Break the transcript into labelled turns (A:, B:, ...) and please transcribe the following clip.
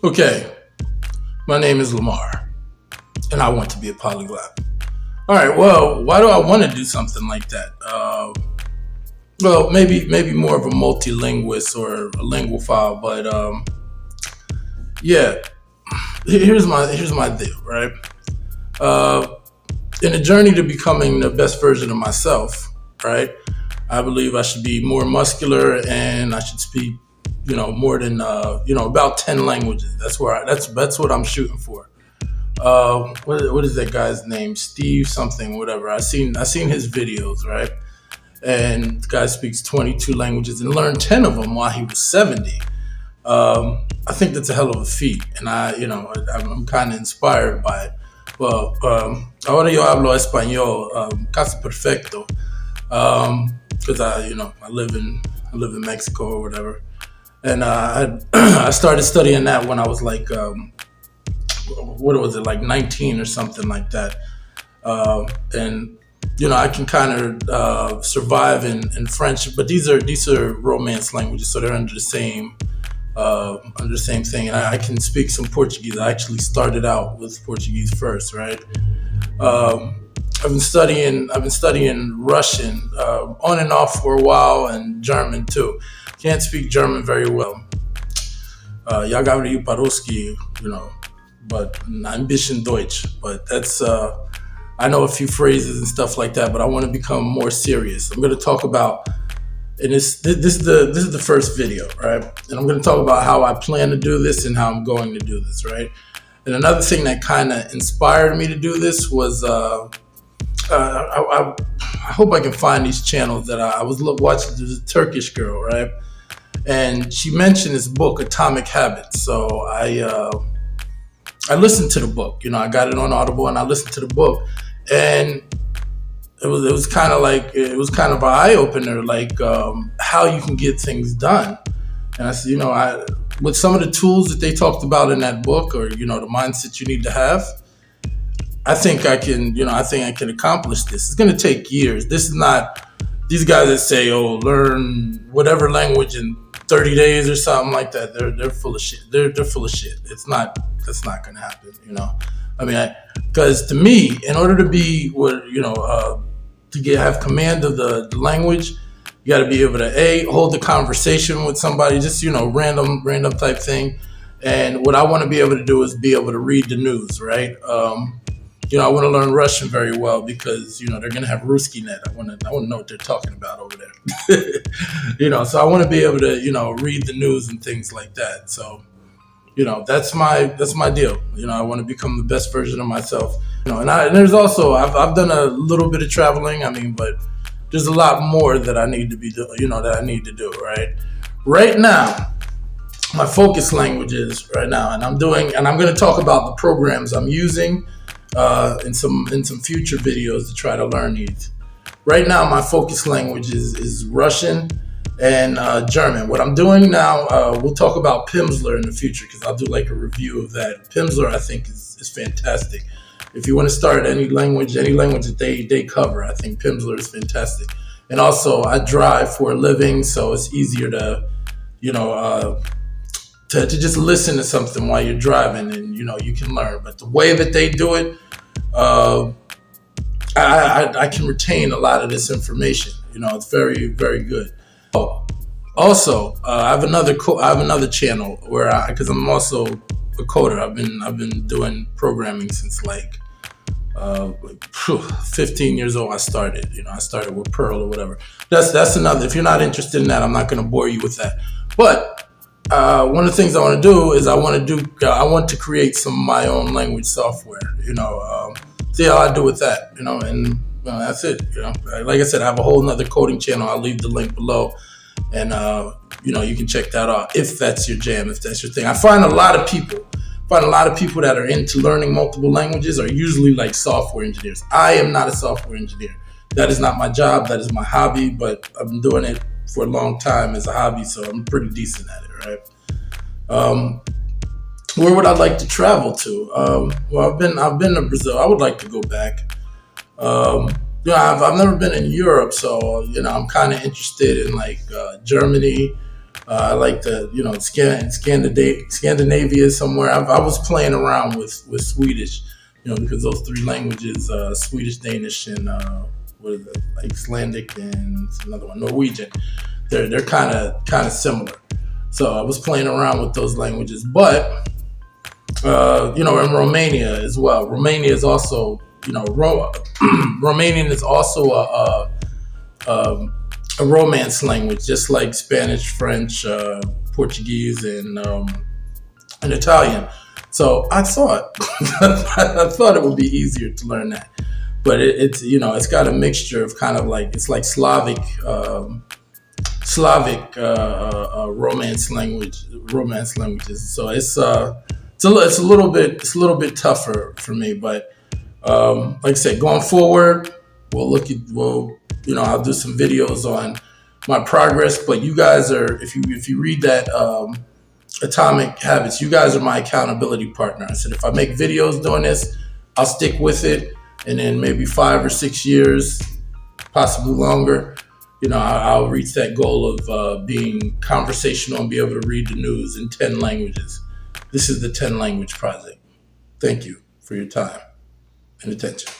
A: Okay, my name is Lamar, and I want to be a polyglot. All right, well, why do I want to do something like that? Well, maybe more of a multilinguist or a linguophile, but yeah. Here's my deal, right? Uh, in a journey to becoming the best version of myself, right? I believe I should be more muscular, and I should speak, more than about 10 languages. That's what I'm shooting for. What is that guy's name? Steve something, whatever. I seen his videos, right? And the guy speaks 22 languages and learned 10 of them while he was 70. I think that's a hell of a feat, and I'm kind of inspired by it. Well, ahora yo hablo español casi perfecto, because I live in Mexico or whatever, and I started studying that when I was like what was it, like 19 or something like that, and I can kind of survive in French, but these are Romance languages, so they're under the same thing. And I can speak some Portuguese. I actually started out with Portuguese first, right? I've been studying Russian on and off for a while, and German too. Can't speak German very well. Ja говорю по-русски, but ein bisschen Deutsch. But that's I know a few phrases and stuff like that, but I want to become more serious. I'm going to talk about, and this is the first video, right? And I'm going to talk about how I plan to do this and how I'm going to do this, right? And another thing that kind of inspired me to do this was I hope I can find these channels that I was watching. There's a Turkish girl, right? And she mentioned this book, Atomic Habits. So I listened to the book. I got it on Audible, and I listened to the book, and it was kind of an eye opener, like how you can get things done. And I said, with some of the tools that they talked about in that book, or the mindset you need to have, I think I can accomplish this. It's going to take years. This is not these guys that say, "Oh, learn whatever language in 30 days or something like that." They're full of shit. They're full of shit. That's not going to happen. Because to me, in order to be have command of the language, you got to be able to hold the conversation with somebody, just random type thing. And what I want to be able to do is be able to read the news, right? I want to learn Russian very well, because they're gonna have Ruski net. I want to know what they're talking about over there. So I want to be able to read the news and things like that. So that's my deal. I want to become the best version of myself. And there's also I've done a little bit of traveling. But there's a lot more that I need to be that I need to do. Right now, my focus languages right now, and I'm going to talk about the programs I'm using in some future videos to try to learn these. Right now, my focus language is Russian and German. What I'm doing now, we'll talk about Pimsleur in the future, because I'll do like a review of that. Pimsleur, I think, is fantastic. If you want to start any language that they cover, I think Pimsleur is fantastic. And also, I drive for a living, so it's easier to just listen to something while you're driving, and you can learn. But the way that they do it, I can retain a lot of this information. It's very, very good. Also, I have another channel where because I'm also a coder. I've been doing programming since like 15 years old. I started with Perl or whatever. That's another. If you're not interested in that, I'm not going to bore you with that. But one of the things I want to do is I want to create some of my own language software. See how I do with that. And that's it. Like I said, I have a whole nother coding channel. I'll leave the link below, and you can check that out if that's your jam, if that's your thing. I find a lot of people that are into learning multiple languages are usually like software engineers. I am not a software engineer. That is not my job. That is my hobby. But I've been doing it for a long time as a hobby, so I'm pretty decent at it, right? Where would I like to travel to? Well, I've been to Brazil. I would like to go back. I've never been in Europe, so I'm kind of interested in like Germany, I like the, Scandinavia somewhere. I was playing around with Swedish, because those three languages, Swedish, Danish, and what is it, Icelandic, and another one, Norwegian. They're kind of similar. So I was playing around with those languages, but in Romania as well. Romania is also, Romanian is also a Romance language, just like Spanish, French, Portuguese, and Italian. So I thought I thought it would be easier to learn that, but it's got a mixture of kind of like, it's like Slavic Romance languages. So it's a little bit tougher for me, but like I said, going forward, I'll do some videos on my progress. But you guys are, if you read that Atomic Habits, you guys are my accountability partner. I said if I make videos doing this, I'll stick with it, and then maybe 5 or 6 years, possibly longer, I'll reach that goal of being conversational and be able to read the news in 10 languages. This is the 10 language project. Thank you for your time and attention.